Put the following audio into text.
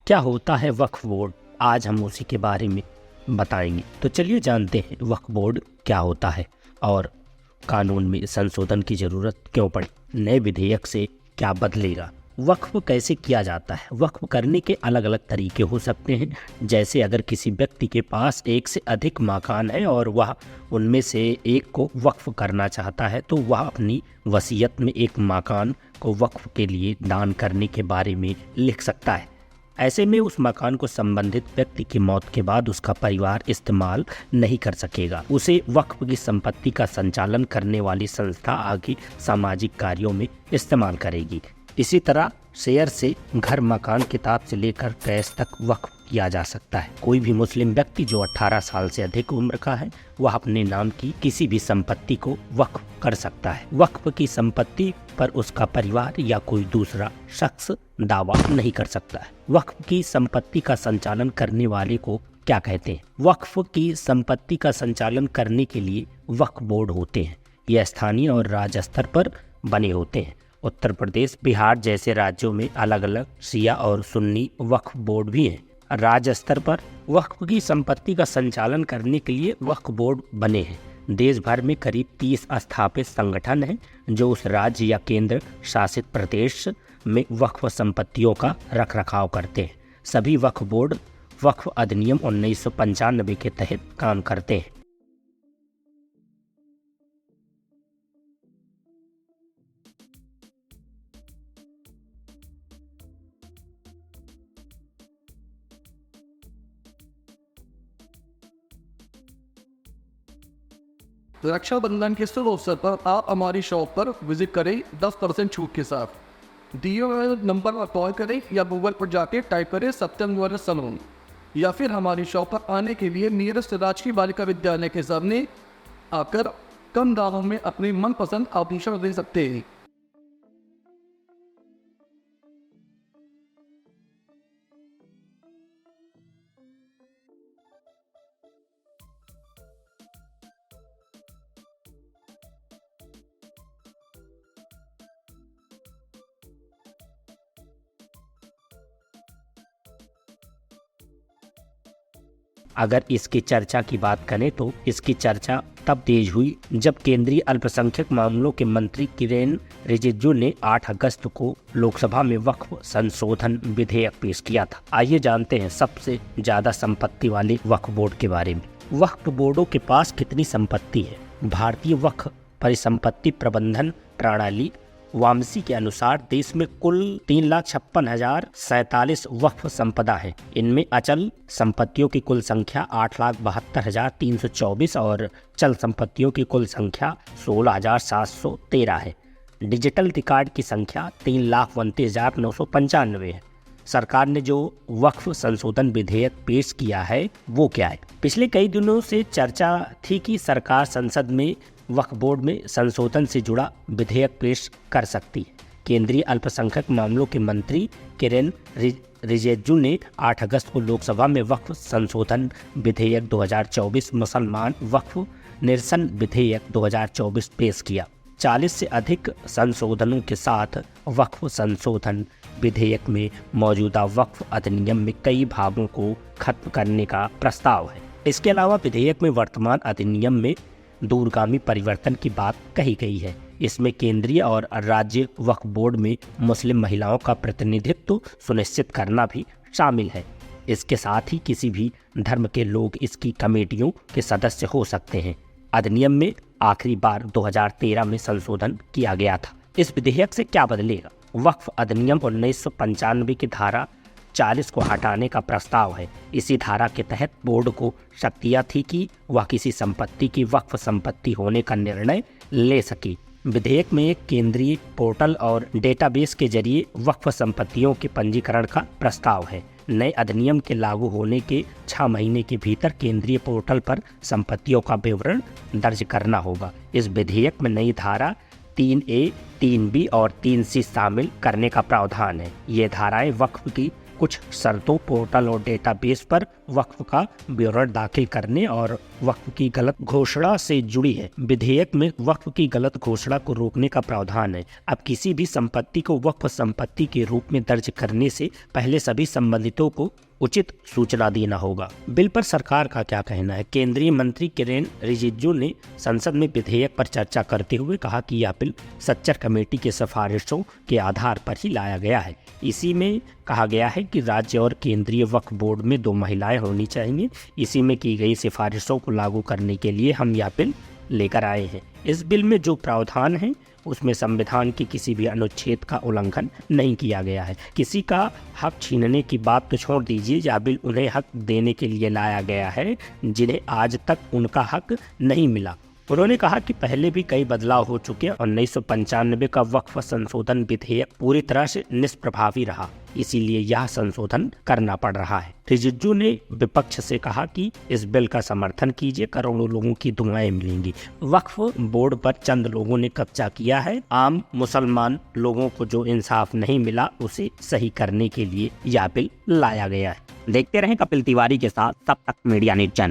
क्या होता है वक्फ बोर्ड? आज हम उसी के बारे में बताएंगे। तो चलिए जानते हैं वक्फ बोर्ड क्या होता है और कानून में संशोधन की ज़रूरत क्यों पड़ी, नए विधेयक से क्या बदलेगा, वक्फ कैसे किया जाता है। वक्फ करने के अलग अलग तरीके हो सकते हैं, जैसे अगर किसी व्यक्ति के पास एक से अधिक मकान है और वह उनमें से एक को वक्फ करना चाहता है तो वह अपनी वसीयत में एक मकान को वक्फ के लिए दान करने के बारे में लिख सकता है। ऐसे में उस मकान को संबंधित व्यक्ति की मौत के बाद उसका परिवार इस्तेमाल नहीं कर सकेगा। उसे वक्फ की संपत्ति का संचालन करने वाली संस्था आगे सामाजिक कार्यों में इस्तेमाल करेगी। इसी तरह शेयर से घर, मकान, किताब से लेकर कैश तक वक्फ किया जा सकता है। कोई भी मुस्लिम व्यक्ति जो 18 साल से अधिक उम्र का है वह अपने नाम की किसी भी संपत्ति को वक्फ कर सकता है। वक्फ की संपत्ति पर उसका परिवार या कोई दूसरा शख्स दावा नहीं कर सकता है। वक्फ की संपत्ति का संचालन करने वाले को क्या कहते हैं? वक्फ की संपत्ति का संचालन करने के लिए वक्फ बोर्ड होते हैं। यह स्थानीय और राज्य स्तर पर बने होते हैं। उत्तर प्रदेश, बिहार जैसे राज्यों में अलग अलग शिया और सुन्नी वक्फ बोर्ड भी हैं। राज्य स्तर पर वक्फ की संपत्ति का संचालन करने के लिए वक्फ बोर्ड बने हैं। देश भर में करीब 30 स्थापित संगठन हैं जो उस राज्य या केंद्र शासित प्रदेश में वक्फ संपत्तियों का रखरखाव करते हैं। सभी वक्फ बोर्ड वक्फ अधिनियम 1995 के तहत काम करते हैं। रक्षाबंधन के शुभ अवसर पर आप हमारी शॉप पर विजिट करें 10% छूट के साथ। दिए हुए नंबर पर कॉल करें या गूगल पर जाके टाइप करें सत्यम वर सलून, या फिर हमारी शॉप पर आने के लिए नियरेस्ट राजकीय बालिका विद्यालय के सामने आकर कम दामों में अपने मनपसंद आभूषण ले सकते हैं। अगर इसकी चर्चा की बात करें तो इसकी चर्चा तब तेज हुई जब केंद्रीय अल्पसंख्यक मामलों के मंत्री किरेन रिजिजू ने 8 अगस्त को लोकसभा में वक्फ संशोधन विधेयक पेश किया था। आइए जानते हैं सबसे ज्यादा संपत्ति वाले वक्फ बोर्ड के बारे में। वक्फ बोर्डों के पास कितनी संपत्ति है? भारतीय वक्फ परिसंपत्ति प्रबंधन प्रणाली वामसी के अनुसार देश में कुल 3,56,047 वक्फ संपदा है। इनमें अचल संपत्तियों की कुल संख्या 8,72,324 और चल संपत्तियों की कुल संख्या 16,713 है। डिजिटल रिकॉर्ड की संख्या 3,29,995 है। सरकार ने जो वक्फ संशोधन विधेयक पेश किया है वो क्या है? पिछले कई दिनों से चर्चा थी कि सरकार संसद में वक्फ बोर्ड में संशोधन से जुड़ा विधेयक पेश कर सकती है। केंद्रीय अल्पसंख्यक मामलों के मंत्री किरेन रिजिजू ने 8 अगस्त को लोकसभा में वक्फ संशोधन विधेयक 2024 मुसलमान वक्फ निरसन विधेयक 2024 पेश किया। 40 से अधिक संशोधनों के साथ वक्फ संशोधन विधेयक में मौजूदा वक्फ अधिनियम में कई भागों को खत्म करने का प्रस्ताव है। इसके अलावा विधेयक में वर्तमान अधिनियम में दूरगामी परिवर्तन की बात कही गई है। इसमें केंद्रीय और राज्य वक्फ बोर्ड में मुस्लिम महिलाओं का प्रतिनिधित्व सुनिश्चित करना भी शामिल है। इसके साथ ही किसी भी धर्म के लोग इसकी कमेटियों के सदस्य हो सकते हैं। अधिनियम में आखिरी बार 2013 में संशोधन किया गया था। इस विधेयक से क्या बदलेगा? वक्फ अधिनियम 1995 की धारा 40 को हटाने का प्रस्ताव है। इसी धारा के तहत बोर्ड को शक्तियां थी कि वह किसी संपत्ति की वक्फ संपत्ति होने का निर्णय ले सके। विधेयक में एक केंद्रीय पोर्टल और डेटाबेस के जरिए वक्फ संपत्तियों के पंजीकरण का प्रस्ताव है। नए अधिनियम के लागू होने के 6 महीने के भीतर केंद्रीय पोर्टल पर संपत्तियों का विवरण दर्ज करना होगा। इस विधेयक में नई धारा 3A, 3B और 3C शामिल करने का प्रावधान है। ये धाराएं वक्फ की कुछ शर्तों, पोर्टल और डेटाबेस पर वक्फ का ब्यौरा दाखिल करने और वक्फ की गलत घोषणा से जुड़ी है। विधेयक में वक्फ की गलत घोषणा को रोकने का प्रावधान है। अब किसी भी संपत्ति को वक्फ संपत्ति के रूप में दर्ज करने से पहले सभी संबंधितों को उचित सूचना देना होगा। बिल पर सरकार का क्या कहना है? केंद्रीय मंत्री किरेन रिजिजू ने संसद में विधेयक पर चर्चा करते हुए कहा कि यह बिल सच्चर कमेटी के सिफारिशों के आधार पर ही लाया गया है। इसी में कहा गया है कि राज्य और केंद्रीय वक्फ बोर्ड में 2 महिलाएं होनी चाहिए। इसी में की गई सिफारिशों को लागू करने के लिए हम यह बिल लेकर आए हैं। इस बिल में जो प्रावधान है उसमें संविधान के किसी भी अनुच्छेद का उल्लंघन नहीं किया गया है। किसी का हक छीनने की बात तो छोड़ दीजिए, यह बिल उन्हें हक देने के लिए लाया गया है जिन्हें आज तक उनका हक नहीं मिला। उन्होंने कहा कि पहले भी कई बदलाव हो चुके हैं और 1995 का वक्फ संशोधन विधेयक पूरी तरह से निष्प्रभावी रहा, इसीलिए यह संशोधन करना पड़ रहा है। रिजिजू ने विपक्ष से कहा कि इस बिल का समर्थन कीजिए, करोड़ों लोगों की दुआएं मिलेंगी। वक्फ बोर्ड पर चंद लोगों ने कब्जा किया है। आम मुसलमान लोगों को जो इंसाफ नहीं मिला उसे सही करने के लिए यह बिल लाया गया है। देखते रहें कपिल तिवारी के साथ तब तक मीडिया न्यूज़ चैनल।